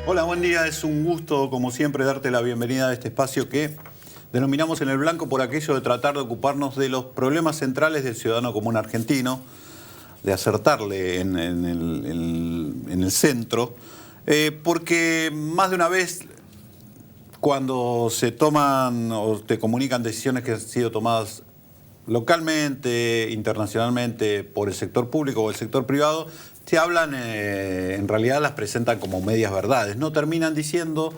Hola, buen día. Es un gusto, como siempre, darte la bienvenida a este espacio que denominamos En el Blanco por aquello de tratar de ocuparnos de los problemas centrales del ciudadano común argentino, de acertarle en el centro, porque más de una vez cuando se toman o te comunican decisiones que han sido tomadas localmente, internacionalmente, por el sector público o el sector privado, te hablan, en realidad las presentan como medias verdades. No terminan diciendo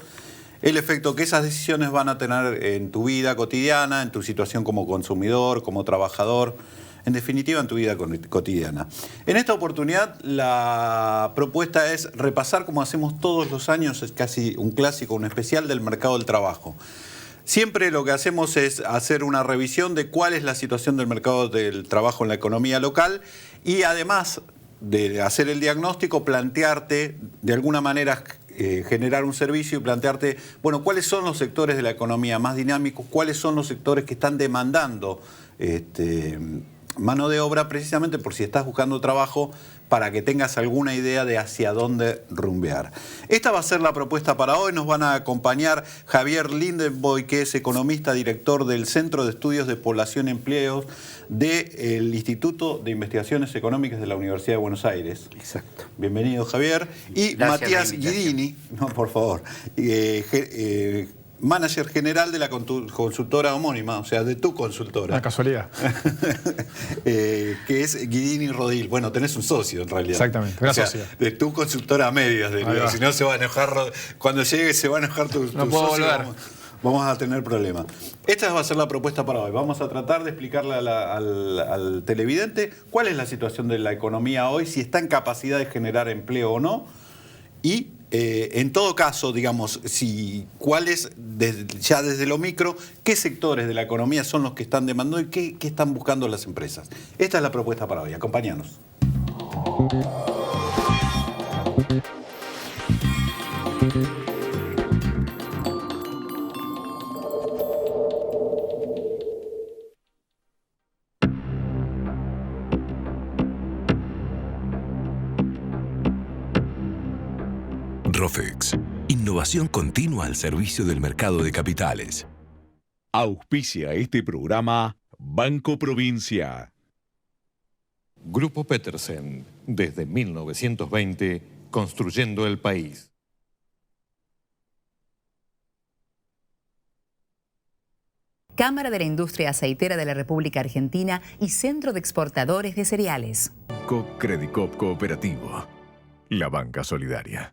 el efecto que esas decisiones van a tener en tu vida cotidiana, en tu situación como consumidor, como trabajador, en definitiva en tu vida cotidiana. En esta oportunidad la propuesta es repasar, como hacemos todos los años, es casi un clásico, un especial del mercado del trabajo. Siempre lo que hacemos es hacer una revisión de cuál es la situación del mercado del trabajo en la economía local y además de hacer el diagnóstico, plantearte de alguna manera generar un servicio y plantearte, bueno, cuáles son los sectores de la economía más dinámicos, cuáles son los sectores que están demandando mano de obra, precisamente por si estás buscando trabajo, para que tengas alguna idea de hacia dónde rumbear. Esta va a ser la propuesta para hoy. Nos van a acompañar Javier Lindenboy, que es economista, director del Centro de Estudios de Población y Empleos del Instituto de Investigaciones Económicas de la Universidad de Buenos Aires. Exacto. Bienvenido, Javier. Y Gracias, Matías Guidini, no, por favor, manager general de la consultora homónima, o sea, de tu consultora. La casualidad. Que es Guidini Rodil. Bueno, tenés un socio en realidad. Exactamente, una sociedad. De tu consultora a medias, si no se va a enojar, cuando llegue se va a enojar tu no puedo socio. volver. Vamos a tener problemas. Esta va a ser la propuesta para hoy. Vamos a tratar de explicarle al televidente cuál es la situación de la economía hoy, si está en capacidad de generar empleo o no, y en todo caso, digamos, cuáles, ya desde lo micro, qué sectores de la economía son los que están demandando y qué están buscando las empresas. Esta es la propuesta para hoy. Acompáñanos. Rofex, innovación continua al servicio del mercado de capitales. Auspicia este programa Banco Provincia. Grupo Petersen, desde 1920, construyendo el país. Cámara de la Industria Aceitera de la República Argentina y Centro de Exportadores de Cereales. Credicop Cooperativo. La banca solidaria.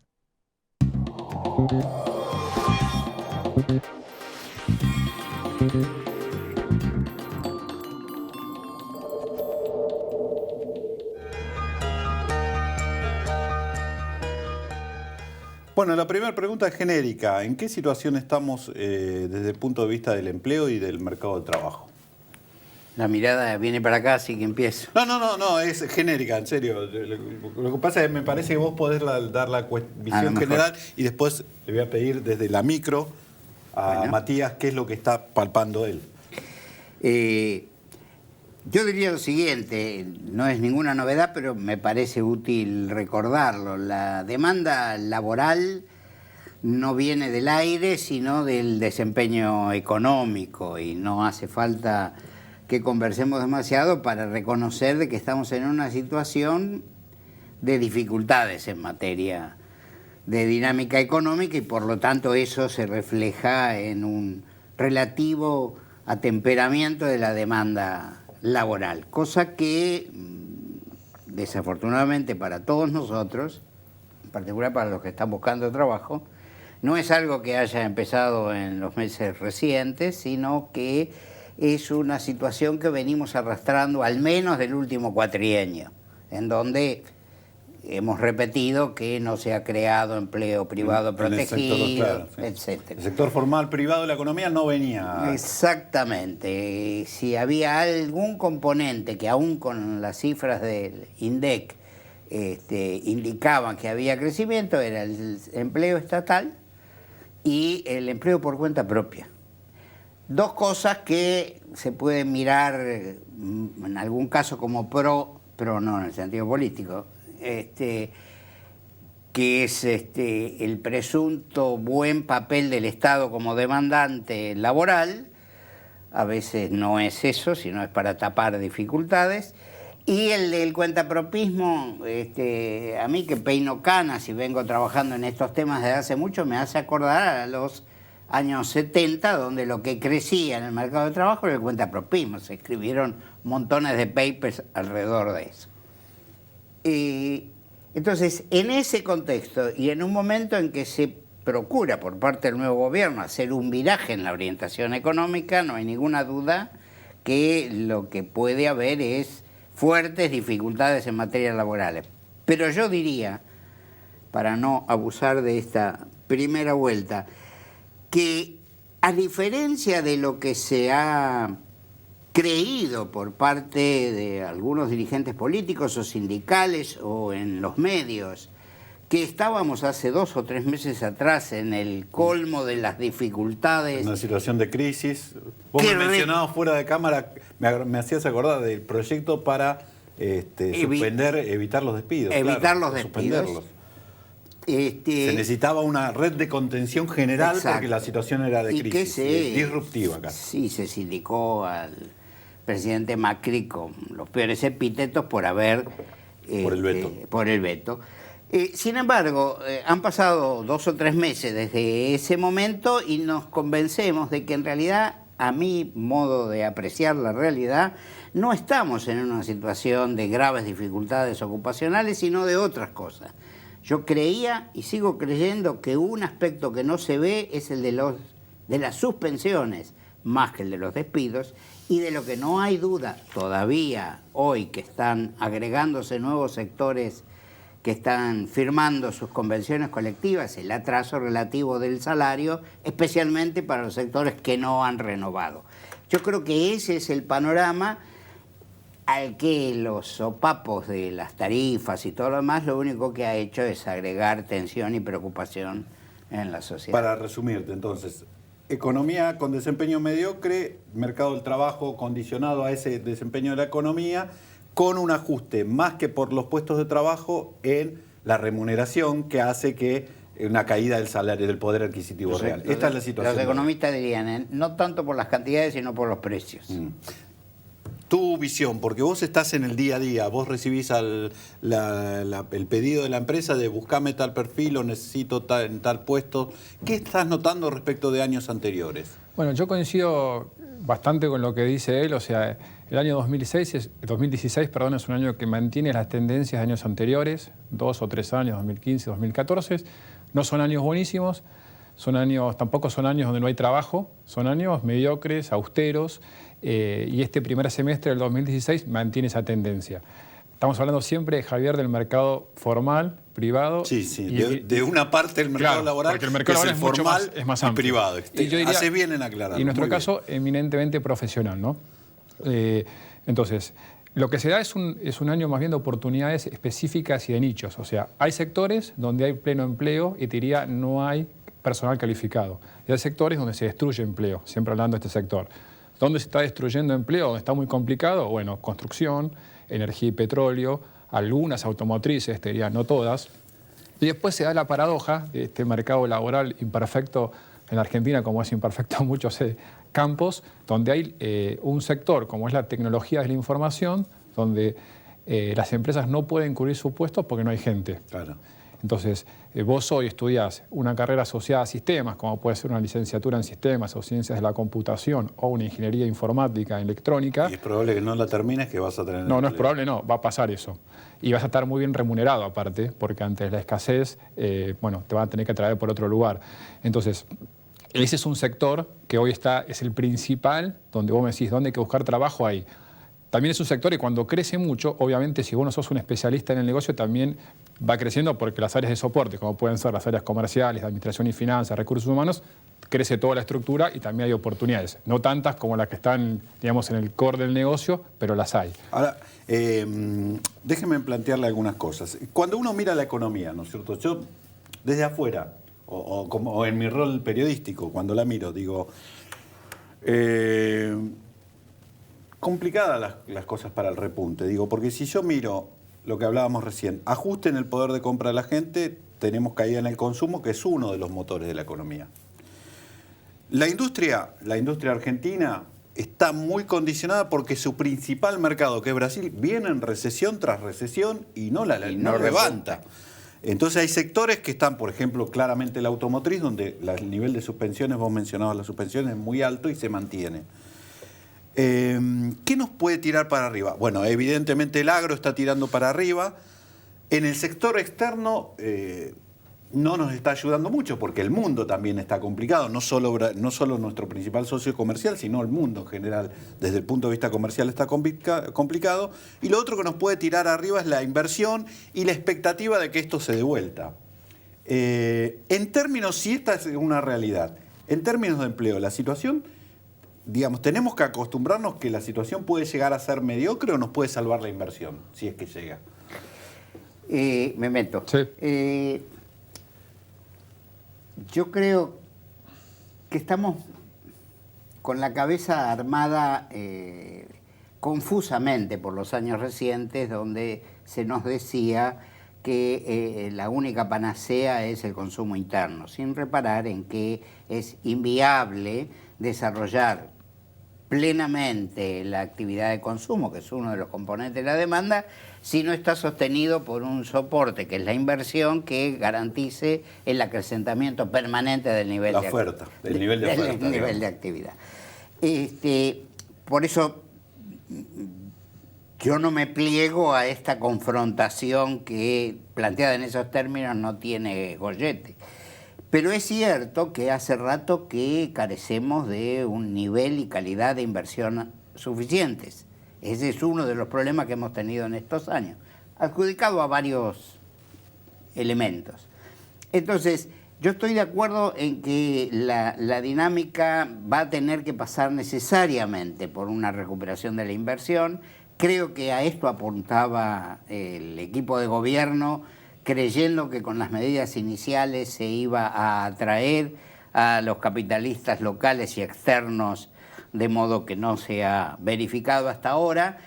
Bueno, la primera pregunta es genérica. ¿En qué situación estamos desde el punto de vista del empleo y del mercado de trabajo? La mirada viene para acá, así que empiezo. No, es genérica, en serio. Lo que pasa es que me parece que vos podés dar la visión general y después le voy a pedir desde la micro a Matías qué es lo que está palpando él. Yo diría lo siguiente, no es ninguna novedad, pero me parece útil recordarlo. La demanda laboral no viene del aire, sino del desempeño económico, y no hace falta que conversemos demasiado para reconocer de que estamos en una situación de dificultades en materia de dinámica económica, y por lo tanto eso se refleja en un relativo atemperamiento de la demanda laboral, cosa que desafortunadamente para todos nosotros, en particular para los que están buscando trabajo, no es algo que haya empezado en los meses recientes, sino que es una situación que venimos arrastrando al menos del último cuatrienio, en donde hemos repetido que no se ha creado empleo privado protegido, etcétera. El sector formal privado de la economía no venía. Exactamente. Si había algún componente que aún con las cifras del INDEC indicaban que había crecimiento, era el empleo estatal y el empleo por cuenta propia. Dos cosas que se pueden mirar en algún caso como pro no en el sentido político, que es el presunto buen papel del Estado como demandante laboral. A veces no es eso, sino es para tapar dificultades. Y el del cuentapropismo, a mí que peino canas y vengo trabajando en estos temas desde hace mucho, me hace acordar a los años 70, donde lo que crecía en el mercado de trabajo era el cuentapropismo. Se escribieron montones de papers alrededor de eso. Entonces, en ese contexto y en un momento en que se procura por parte del nuevo gobierno hacer un viraje en la orientación económica, no hay ninguna duda que lo que puede haber es fuertes dificultades en materia laborales. Pero yo diría, para no abusar de esta primera vuelta, que a diferencia de lo que se ha creído por parte de algunos dirigentes políticos o sindicales o en los medios, que estábamos hace 2 o 3 meses atrás en el colmo de las dificultades. Una situación de crisis. Vos me mencionabas fuera de cámara, me hacías acordar del proyecto para evitar los despidos. Evitar los despidos. Suspenderlos. Se necesitaba una red de contención general. Exacto. Porque la situación era de crisis, disruptiva casi. Sí, se sindicó al presidente Macri con los peores epítetos por haber... Por el veto. Sin embargo, han pasado 2 o 3 meses desde ese momento y nos convencemos de que en realidad, a mi modo de apreciar la realidad, no estamos en una situación de graves dificultades ocupacionales, sino de otras cosas. Yo creía y sigo creyendo que un aspecto que no se ve es el de las suspensiones, más que el de los despidos, y de lo que no hay duda todavía hoy, que están agregándose nuevos sectores que están firmando sus convenciones colectivas, el atraso relativo del salario, especialmente para los sectores que no han renovado. Yo creo que ese es el panorama al que los sopapos de las tarifas y todo lo demás, lo único que ha hecho es agregar tensión y preocupación en la sociedad. Para resumirte, entonces, economía con desempeño mediocre, mercado del trabajo condicionado a ese desempeño de la economía, con un ajuste más que por los puestos de trabajo en la remuneración, que hace que una caída del salario, del poder adquisitivo real. Esta es la situación. Los economistas dirían, no tanto por las cantidades, sino por los precios. Tu visión, porque vos estás en el día a día, vos recibís el pedido de la empresa de buscame tal perfil o necesito en tal puesto. ¿Qué estás notando respecto de años anteriores? Bueno, yo coincido bastante con lo que dice él, o sea, el año 2016 es un año que mantiene las tendencias de años anteriores, 2 o 3 años, 2015, 2014. No son años buenísimos, tampoco son años donde no hay trabajo, son años mediocres, austeros, y este primer semestre del 2016 mantiene esa tendencia. Estamos hablando siempre, Javier, del mercado formal, privado. Sí, de una parte del mercado laboral, porque el mercado laboral es mucho formal es más amplio. Y privado. Y yo diría, hace bien en aclararlo. Y en nuestro caso, eminentemente profesional, ¿no? Entonces, lo que se da es un año más bien de oportunidades específicas y de nichos. O sea, hay sectores donde hay pleno empleo y te diría no hay personal calificado. Y hay sectores donde se destruye empleo, siempre hablando de este sector. ¿Dónde se está destruyendo empleo? ¿Dónde está muy complicado? Bueno, construcción, energía y petróleo, algunas automotrices, te diría no todas. Y después se da la paradoja de este mercado laboral imperfecto en la Argentina, como es imperfecto en muchos campos, donde hay un sector como es la tecnología de la información, donde las empresas no pueden cubrir sus puestos porque no hay gente. Claro. Entonces, vos hoy estudiás una carrera asociada a sistemas, como puede ser una licenciatura en sistemas o ciencias de la computación o una ingeniería informática electrónica. Y es probable que no la termines, que vas a tener... No es probable, no, va a pasar eso. Y vas a estar muy bien remunerado aparte, porque ante la escasez, te van a tener que traer por otro lugar. Entonces, ese es un sector que hoy es el principal, donde vos me decís, ¿dónde hay que buscar trabajo? Ahí. También es un sector y cuando crece mucho, obviamente si vos no sos un especialista en el negocio, también va creciendo porque las áreas de soporte, como pueden ser las áreas comerciales, de administración y finanzas, recursos humanos, crece toda la estructura y también hay oportunidades. No tantas como las que están, digamos, en el core del negocio, pero las hay. Ahora, déjeme plantearle algunas cosas. Cuando uno mira la economía, ¿no es cierto? Yo, desde afuera, o en mi rol periodístico, cuando la miro, digo... complicadas las cosas para el repunte, digo, porque si yo miro lo que hablábamos recién, ajuste en el poder de compra de la gente, tenemos caída en el consumo, que es uno de los motores de la economía. La industria argentina está muy condicionada porque su principal mercado, que es Brasil, viene en recesión tras recesión y no levanta. Entonces hay sectores que están, por ejemplo, claramente la automotriz, donde el nivel de suspensiones, vos mencionabas las suspensiones, es muy alto y se mantiene. ¿Qué nos puede tirar para arriba? Bueno, evidentemente el agro está tirando para arriba. En el sector externo no nos está ayudando mucho porque el mundo también está complicado, no solo nuestro principal socio comercial, sino el mundo en general, desde el punto de vista comercial está complicado. Y lo otro que nos puede tirar arriba es la inversión y la expectativa de que esto se dé vuelta. En términos, si esta es una realidad, en términos de empleo, la situación, digamos, tenemos que acostumbrarnos que la situación puede llegar a ser mediocre o nos puede salvar la inversión, si es que llega. Me meto. Sí. Yo creo que estamos con la cabeza armada confusamente por los años recientes, donde se nos decía que la única panacea es el consumo interno, sin reparar en que es inviable desarrollar plenamente la actividad de consumo, que es uno de los componentes de la demanda, si no está sostenido por un soporte, que es la inversión, que garantice el acrecentamiento permanente del nivel de oferta. Nivel de actividad. Por eso yo no me pliego a esta confrontación que, planteada en esos términos, no tiene gollete. Pero es cierto que hace rato que carecemos de un nivel y calidad de inversión suficientes. Ese es uno de los problemas que hemos tenido en estos años, adjudicado a varios elementos. Entonces, yo estoy de acuerdo en que la dinámica va a tener que pasar necesariamente por una recuperación de la inversión. Creo que a esto apuntaba el equipo de gobierno, creyendo que con las medidas iniciales se iba a atraer a los capitalistas locales y externos, de modo que no se ha verificado hasta ahora.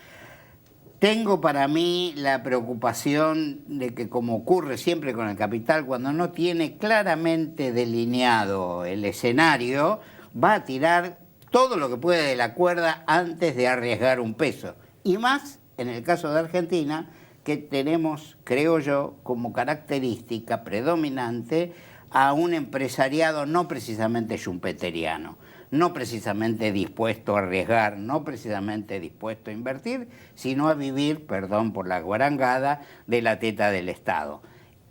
Tengo para mí la preocupación de que, como ocurre siempre con el capital, cuando no tiene claramente delineado el escenario, va a tirar todo lo que puede de la cuerda antes de arriesgar un peso. Y más en el caso de Argentina, que tenemos, creo yo, como característica predominante a un empresariado no precisamente schumpeteriano, no precisamente dispuesto a arriesgar, no precisamente dispuesto a invertir, sino a vivir, perdón por la guarangada, de la teta del Estado.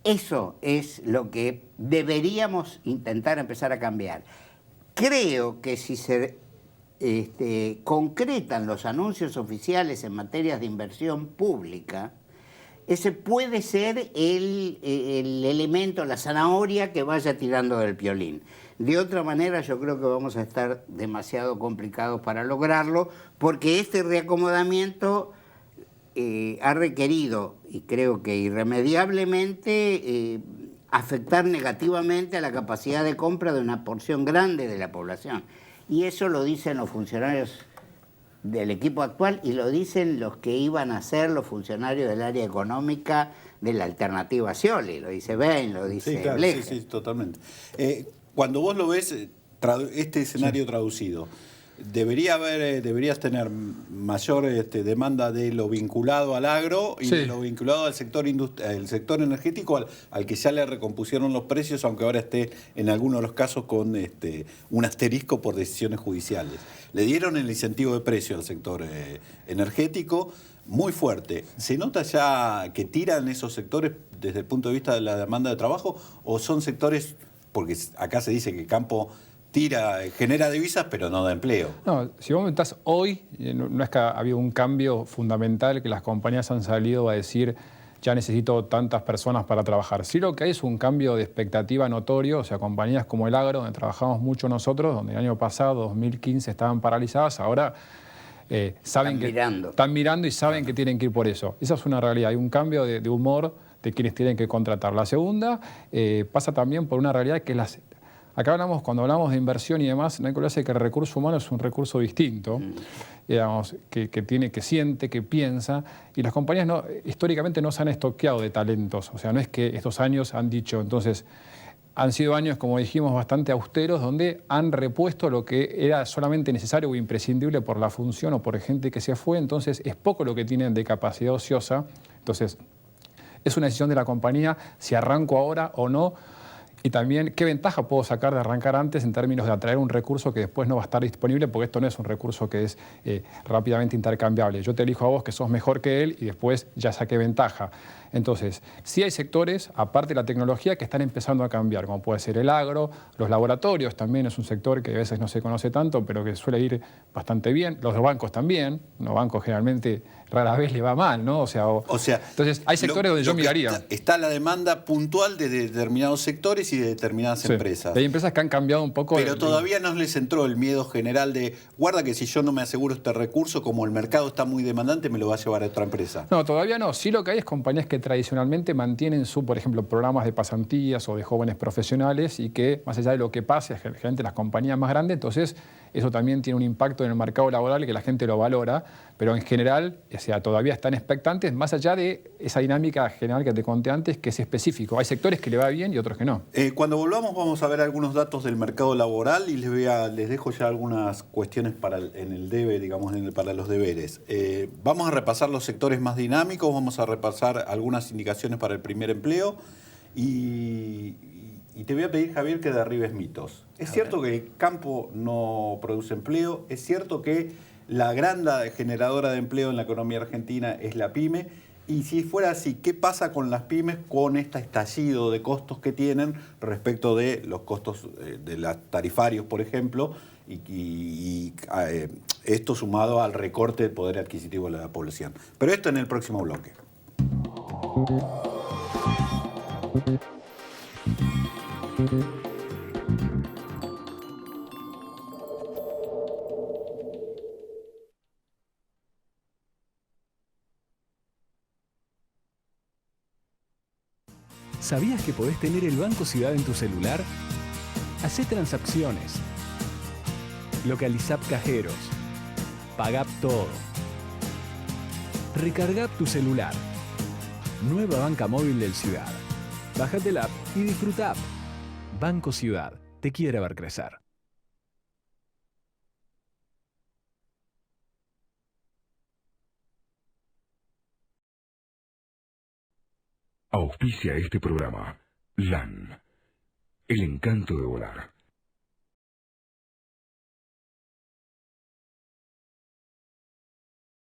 Eso es lo que deberíamos intentar empezar a cambiar. Creo que si se concretan los anuncios oficiales en materias de inversión pública, ese puede ser el elemento, la zanahoria que vaya tirando del piolín. De otra manera, yo creo que vamos a estar demasiado complicados para lograrlo, porque este reacomodamiento ha requerido, y creo que irremediablemente, afectar negativamente a la capacidad de compra de una porción grande de la población. Y eso lo dicen los funcionarios del equipo actual y lo dicen los que iban a ser los funcionarios del área económica de la alternativa Scioli, lo dice Bain, lo dice Blecher. Sí, totalmente. Cuando vos lo ves, este escenario traducido, deberías tener mayor demanda de lo vinculado al agro y de lo vinculado al sector el sector energético al que ya le recompusieron los precios, aunque ahora esté en algunos de los casos con un asterisco por decisiones judiciales. Le dieron el incentivo de precio al sector energético muy fuerte. ¿Se nota ya que tiran esos sectores desde el punto de vista de la demanda de trabajo o son sectores, porque acá se dice que el campo genera divisas, pero no da empleo? No, si vos me estás hoy, no es que ha habido un cambio fundamental, que las compañías han salido a decir ya necesito tantas personas para trabajar. Sí, lo que hay es un cambio de expectativa notorio, o sea, compañías como el agro, donde trabajamos mucho nosotros, donde el año pasado, 2015, estaban paralizadas, ahora saben están mirando y saben que tienen que ir por eso. Esa es una realidad, hay un cambio de humor de quienes tienen que contratar. La segunda pasa también por una realidad que acá cuando hablamos de inversión y demás, no hay que olvidarse que el recurso humano es un recurso distinto, digamos, que siente, que piensa, y las compañías históricamente no se han estoqueado de talentos. O sea, no es que estos años han dicho, entonces, han sido años, como dijimos, bastante austeros, donde han repuesto lo que era solamente necesario o imprescindible por la función o por gente que se fue. Entonces, es poco lo que tienen de capacidad ociosa. Entonces, es una decisión de la compañía si arranco ahora o no. Y también, ¿qué ventaja puedo sacar de arrancar antes en términos de atraer un recurso que después no va a estar disponible? Porque esto no es un recurso que es rápidamente intercambiable. Yo te elijo a vos que sos mejor que él y después ya saqué ventaja. Entonces, sí hay sectores, aparte de la tecnología, que están empezando a cambiar, como puede ser el agro, los laboratorios también es un sector que a veces no se conoce tanto, pero que suele ir bastante bien. Los bancos también. Los bancos generalmente rara vez le va mal, ¿no? O sea, entonces, hay sectores donde yo miraría. Está la demanda puntual de determinados sectores y de determinadas empresas. Hay empresas que han cambiado un poco. Pero todavía no les entró el miedo general de, guarda que si yo no me aseguro este recurso, como el mercado está muy demandante, me lo va a llevar a otra empresa. No, todavía no. Sí, lo que hay es compañías que tradicionalmente mantienen por ejemplo, programas de pasantías o de jóvenes profesionales y que, más allá de lo que pase, generalmente las compañías más grandes, entonces eso también tiene un impacto en el mercado laboral que la gente lo valora, pero en general, o sea, todavía están expectantes, más allá de esa dinámica general que te conté antes, que es específico. Hay sectores que le va bien y otros que no. Cuando volvamos vamos a ver algunos datos del mercado laboral y les dejo ya algunas cuestiones en el debe, digamos, para los deberes. Vamos a repasar los sectores más dinámicos, vamos a repasar algunas indicaciones para el primer empleo y te voy a pedir, Javier, que derribes mitos. ¿Es cierto que el campo no produce empleo? ¿Es cierto que la gran generadora de empleo en la economía argentina es la pyme? Y si fuera así, ¿qué pasa con las pymes con este estallido de costos que tienen respecto de los costos de los tarifarios, por ejemplo, y esto sumado al recorte del poder adquisitivo de la población? Pero esto en el próximo bloque. ¿Sabías que podés tener el Banco Ciudad en tu celular? Hacé transacciones, localizá cajeros, pagá todo, recargá tu celular. Nueva banca móvil del Ciudad. Bájate la app y disfruta. Banco Ciudad, te quiere ver crecer. Auspicia este programa LAN, el encanto de volar.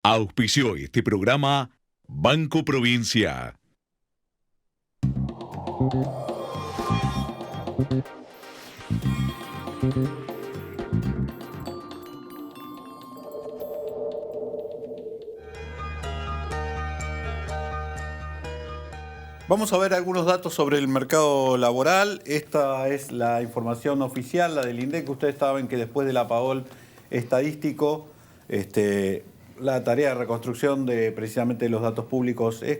Auspició este programa Banco Provincia. Vamos a ver algunos datos sobre el mercado laboral. Esta es la información oficial, la del INDEC. Ustedes saben que después del apagón estadístico, la tarea de reconstrucción de precisamente los datos públicos es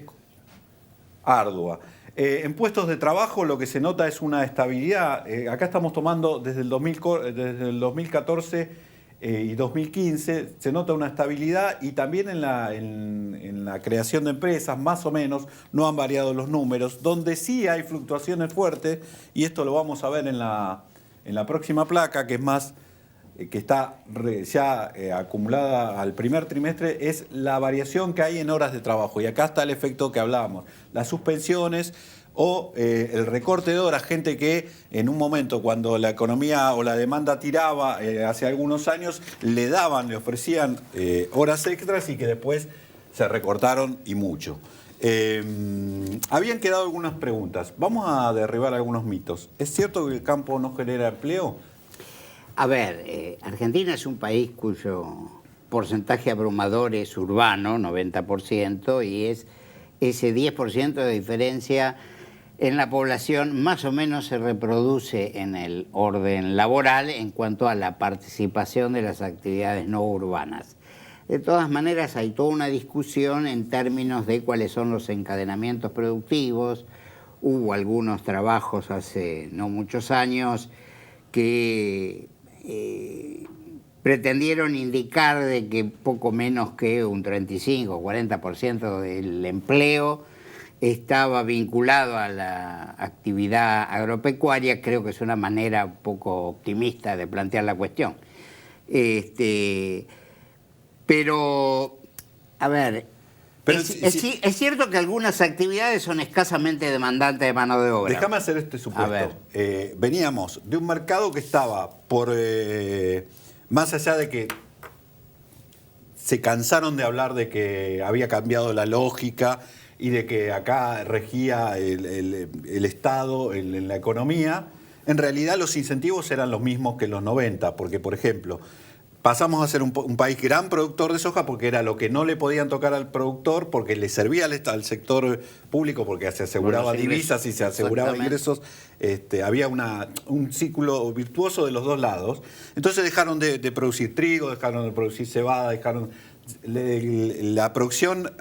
ardua. En puestos de trabajo lo que se nota es una estabilidad. Acá estamos tomando desde el 2014 y 2015, se nota una estabilidad y también en la creación de empresas, más o menos, no han variado los números. Donde sí hay fluctuaciones fuertes, y esto lo vamos a ver en la próxima placa, que es más, que está ya acumulada al primer trimestre, es la variación que hay en horas de trabajo. Y acá está el efecto que hablábamos, las suspensiones o el recorte de horas, gente que en un momento cuando la economía o la demanda tiraba hace algunos años, le ofrecían horas extras y que después se recortaron y mucho. Habían quedado algunas preguntas. Vamos a derribar algunos mitos. ¿Es cierto que el campo no genera empleo? A ver, Argentina es un país cuyo porcentaje abrumador es urbano, 90%, y es ese 10% de diferencia en la población más o menos se reproduce en el orden laboral en cuanto a la participación de las actividades no urbanas. De todas maneras, hay toda una discusión en términos de cuáles son los encadenamientos productivos. Hubo algunos trabajos hace no muchos años que pretendieron indicar de que poco menos que un 35 o 40% del empleo estaba vinculado a la actividad agropecuaria. Creo que es una manera un poco optimista de plantear la cuestión. Pero, a ver, pero es cierto que algunas actividades son escasamente demandantes de mano de obra. Déjame hacer este supuesto. Veníamos de un mercado que estaba por... más allá de que se cansaron de hablar de que había cambiado la lógica y de que acá regía el Estado en la economía, en realidad los incentivos eran los mismos que en los 90, porque, por ejemplo, pasamos a ser un país gran productor de soja porque era lo que no le podían tocar al productor, porque le servía al sector público, porque se aseguraba divisas y se aseguraba ingresos. Había un círculo virtuoso de los dos lados. Entonces dejaron de producir trigo, dejaron de producir cebada, la producción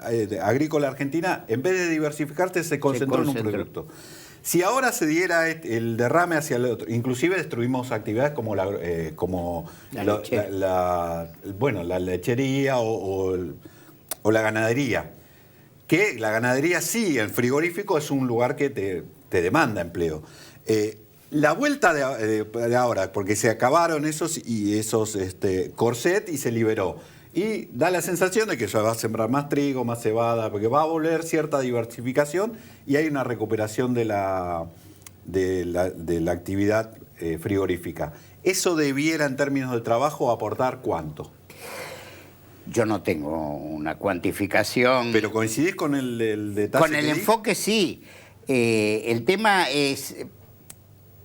agrícola argentina, en vez de diversificarse, se concentró en un producto. Si ahora se diera el derrame hacia el otro, inclusive destruimos actividades como la lechería o la ganadería. Que la ganadería sí, el frigorífico es un lugar que te demanda empleo. La vuelta de ahora, porque se acabaron esos corset y se liberó. Y da la sensación de que se va a sembrar más trigo, más cebada, porque va a volver cierta diversificación y hay una recuperación de la actividad frigorífica. ¿Eso debiera, en términos de trabajo, aportar cuánto? Yo no tengo una cuantificación. ¿Pero coincidís con el detalle? Con el enfoque sí. El tema es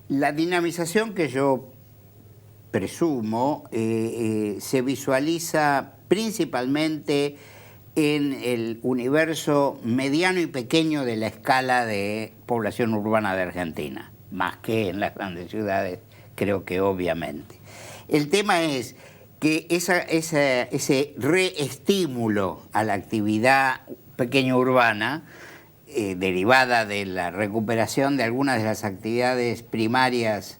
la dinamización que yo presumo se visualiza principalmente en el universo mediano y pequeño de la escala de población urbana de Argentina, más que en las grandes ciudades, creo que obviamente. El tema es que ese reestímulo a la actividad pequeño urbana, derivada de la recuperación de algunas de las actividades primarias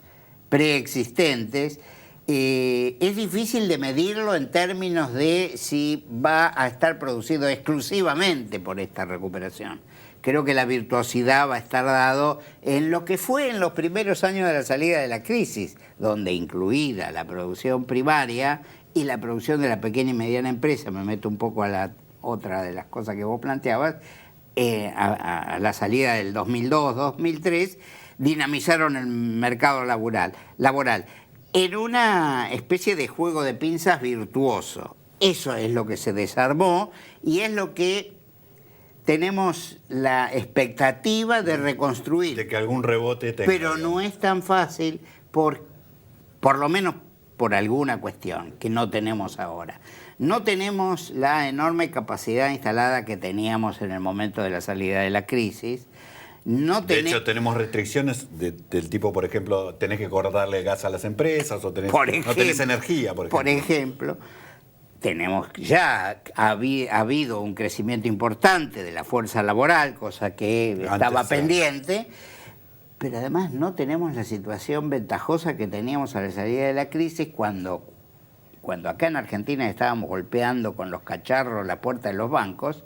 preexistentes, es difícil de medirlo en términos de si va a estar producido exclusivamente por esta recuperación. Creo que la virtuosidad va a estar dado en lo que fue en los primeros años de la salida de la crisis, donde incluida la producción primaria y la producción de la pequeña y mediana empresa, me meto un poco a la otra de las cosas que vos planteabas, a la salida del 2002-2003, dinamizaron el mercado laboral en una especie de juego de pinzas virtuoso. Eso es lo que se desarmó y es lo que tenemos la expectativa de reconstruir. De que algún rebote tenga. Pero no es tan fácil, por lo menos por alguna cuestión que no tenemos ahora. No tenemos la enorme capacidad instalada que teníamos en el momento de la salida de la crisis. De hecho, tenemos restricciones del tipo, por ejemplo, tenés que cortarle gas a las empresas o no tenés energía, por ejemplo. Por ejemplo, ha habido un crecimiento importante de la fuerza laboral, cosa que estaba pendiente, pero además no tenemos la situación ventajosa que teníamos a la salida de la crisis cuando acá en Argentina estábamos golpeando con los cacharros la puerta de los bancos.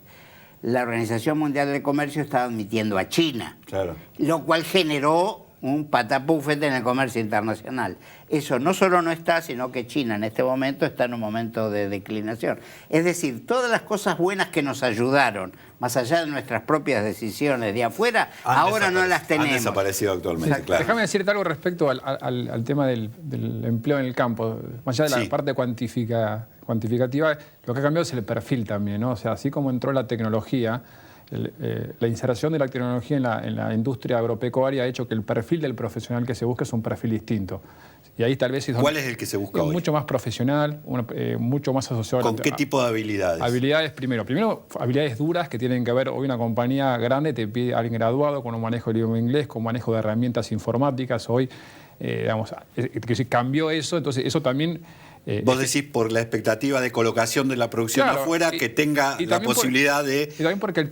La Organización Mundial del Comercio estaba admitiendo a China, claro, lo cual generó un patapúfete en el comercio internacional. Eso no solo no está, sino que China en este momento está en un momento de declinación. Es decir, todas las cosas buenas que nos ayudaron, más allá de nuestras propias decisiones de afuera, ahora no las tenemos. Han desaparecido actualmente, claro. Déjame decirte algo respecto al tema del empleo en el campo. Más allá de la parte cuantificativa, lo que ha cambiado es el perfil también, ¿no? O sea, así como entró la tecnología, la inserción de la tecnología en la industria agropecuaria ha hecho que el perfil del profesional que se busca es un perfil distinto. Y ahí tal vez ¿Cuál es el que se busca hoy? Mucho más profesional, mucho más asociado. ¿Con qué tipo de habilidades? Habilidades, primero habilidades duras que tienen que ver, hoy una compañía grande te pide a alguien graduado con un manejo del idioma inglés, con manejo de herramientas informáticas. Hoy digamos, que cambió eso, entonces eso también... Vos decís por la expectativa de colocación de la producción afuera, que tenga la posibilidad de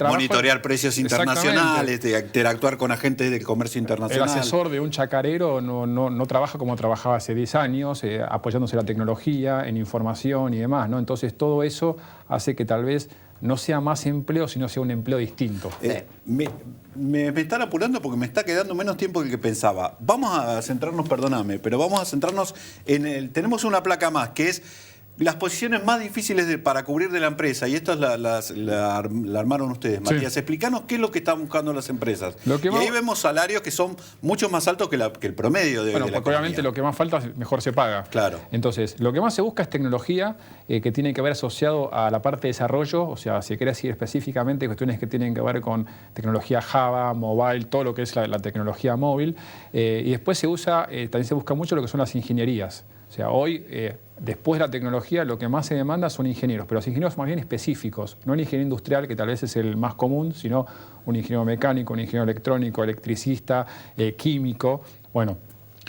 monitorear precios internacionales, de interactuar con agentes del comercio internacional. El asesor de un chacarero no trabaja como trabajaba hace 10 años, apoyándose en la tecnología, en información y demás, ¿no? Entonces todo eso hace que tal vez no sea más empleo, sino sea un empleo distinto. Me están apurando porque me está quedando menos tiempo del que pensaba. Vamos a centrarnos, perdóname, pero vamos a centrarnos en tenemos una placa más, que es las posiciones más difíciles para cubrir de la empresa, y esto la armaron ustedes. Matías, sí. Explícanos qué es lo que están buscando las empresas. Y ahí vemos salarios que son mucho más altos que el promedio de la economía. Obviamente lo que más falta mejor se paga. Claro. Entonces, lo que más se busca es tecnología que tiene que ver asociado a la parte de desarrollo, o sea, si querés ir específicamente, cuestiones que tienen que ver con tecnología Java, mobile, todo lo que es la tecnología móvil. Y después también se busca mucho lo que son las ingenierías. O sea, hoy, después de la tecnología, lo que más se demanda son ingenieros, pero los ingenieros más bien específicos, no el ingeniero industrial, que tal vez es el más común, sino un ingeniero mecánico, un ingeniero electrónico, electricista, químico. Bueno,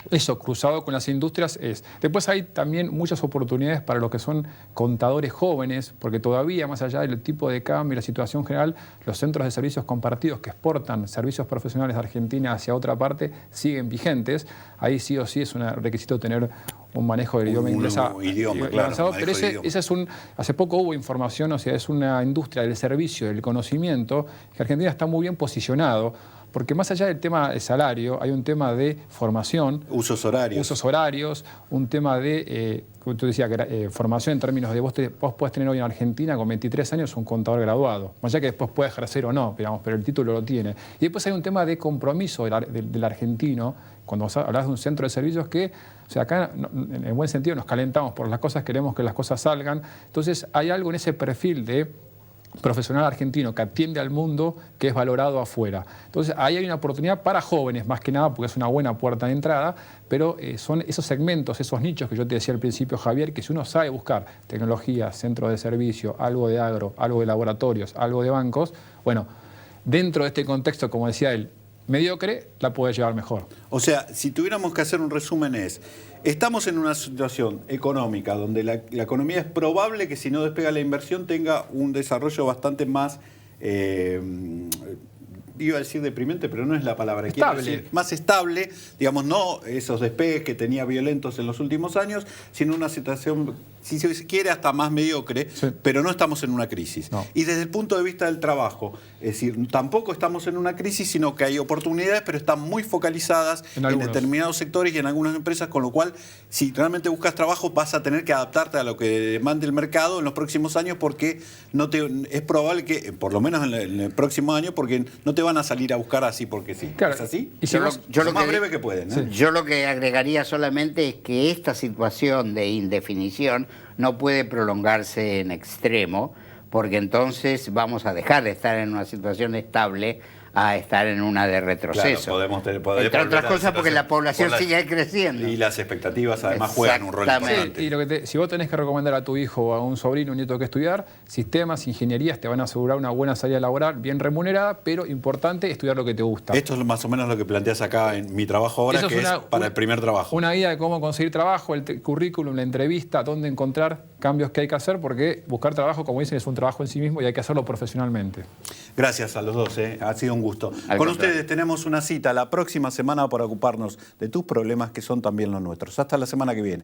eso cruzado con las industrias es. Después hay también muchas oportunidades para los que son contadores jóvenes, porque todavía, más allá del tipo de cambio y la situación general, los centros de servicios compartidos que exportan servicios profesionales de Argentina hacia otra parte siguen vigentes. Ahí sí o sí es un requisito tener un manejo del idioma inglés avanzado, pero hace poco hubo información, o sea, es una industria del servicio, del conocimiento, que Argentina está muy bien posicionado, porque más allá del tema de salario, hay un tema de formación. Usos horarios, un tema de, como tú decías, formación en términos de vos podés tener hoy en Argentina con 23 años un contador graduado, más allá que después puede ejercer o no, digamos, pero el título lo tiene. Y después hay un tema de compromiso del argentino, cuando hablas de un centro de servicios que, o sea, acá en el buen sentido nos calentamos por las cosas, queremos que las cosas salgan. Entonces hay algo en ese perfil de profesional argentino que atiende al mundo que es valorado afuera. Entonces ahí hay una oportunidad para jóvenes, más que nada, porque es una buena puerta de entrada, pero son esos segmentos, esos nichos que yo te decía al principio, Javier, que si uno sabe buscar tecnología, centros de servicio, algo de agro, algo de laboratorios, algo de bancos, bueno, dentro de este contexto, como decía él, mediocre, la puede llevar mejor. O sea, si tuviéramos que hacer un resumen estamos en una situación económica donde la economía es probable que si no despega la inversión tenga un desarrollo bastante más, iba a decir deprimente, pero no es la palabra. Quiero decir, más estable, digamos, no esos despegues que tenía violentos en los últimos años, sino una situación, si se quiere, hasta más mediocre, sí. Pero no estamos en una crisis. No. Y desde el punto de vista del trabajo, es decir, tampoco estamos en una crisis, sino que hay oportunidades, pero están muy focalizadas en determinados sectores y en algunas empresas, con lo cual, si realmente buscas trabajo, vas a tener que adaptarte a lo que demande el mercado en los próximos años, porque es probable que, por lo menos en el próximo año, porque no te van a salir a buscar así porque sí. Claro. ¿Es así? Y si yo lo más breve que pueden. Sí. Yo lo que agregaría solamente es que esta situación de indefinición no puede prolongarse en extremo, porque entonces vamos a dejar de estar en una situación estable a estar en una de retroceso. Claro, podemos entre otras cosas porque la población sigue creciendo. Y las expectativas además juegan un rol importante. Y si vos tenés que recomendar a tu hijo o a un sobrino, un nieto que estudiar, sistemas, ingenierías te van a asegurar una buena salida laboral, bien remunerada, pero importante estudiar lo que te gusta. Esto es más o menos lo que planteas acá en mi trabajo ahora, que es para el primer trabajo. Una guía de cómo conseguir trabajo, el currículum, la entrevista, dónde encontrar cambios que hay que hacer, porque buscar trabajo, como dicen, es un trabajo en sí mismo y hay que hacerlo profesionalmente. Gracias a los dos, ha sido un gusto. Con ustedes tenemos una cita la próxima semana para ocuparnos de tus problemas, que son también los nuestros. Hasta la semana que viene.